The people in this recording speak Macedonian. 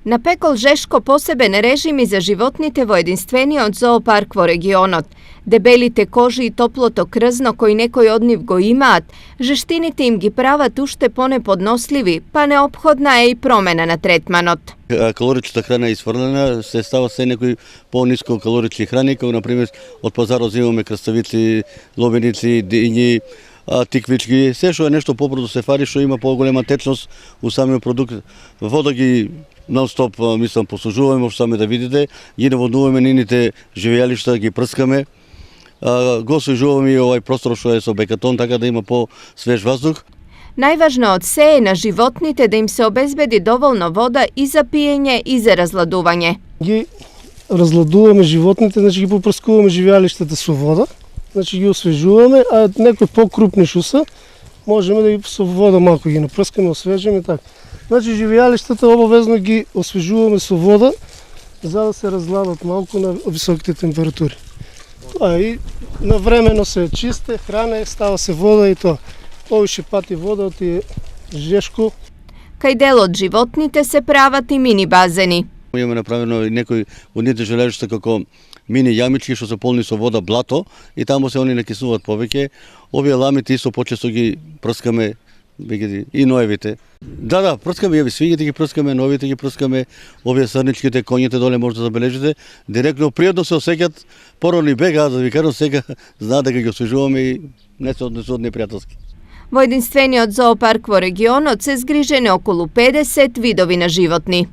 Na Pekol Žeško poseben režimi za životните во единствениот зоопарк во регионот. Дебелите кожи и топлото крзно кои некои од нив го имаат, жештините им ги прават уште понеподносливи, па неопходна е и промена на третманот. Калоричната храна е изфрлена, се става се некои по-ниско калорични храни, како например од пазарот взимаме краставици, ловеници, дињи, тиквички, се што е нешто попрво се фари, што има поголема течност у самиот продукт. Вода ги нон-стоп, мислам, послужуваме, може сами да видите, ги наводнуваме нините живеалишта, ги прскаме, го освежуваме и овај простор што е со бекатон, така да има по-свеж воздух. Најважно од се е на животните да им се обезбеди доволно вода и за пиење и за разладување. Ги разладуваме животните, значи ги попрскуваме живеалиштата со вода, значи ги освежуваме, а некои по-крупни што се, можеме да ги со вода малку ги напрскаме, освежиме така. Значи живеалиштата обавезно ги освежуваме со вода, за да се разладат малку на високите температури. Тоа и навремено се чисте, хране, става се вода и тоа. Повише пати вода од Жешко. Кај дел од животните се прават и мини базени. Имаме направено и некои од ните железишта како мини јамички што се полни со вода, блато, и таму се они накисуваат повеќе. Овие ламите исто почесто ги прскаме, и ноевите. Да, прскаме, јави свињите ги прскаме, новите ги прскаме, овие срничките, коњите доле може да забележите, директно пријатно се осеќаат, порано бега, да ви кажам сега, знаат дека ги освежуваме и не се однесуват непријателски. Во единствениот зоопарк во регионот се згрижени околу 50 видови на животни.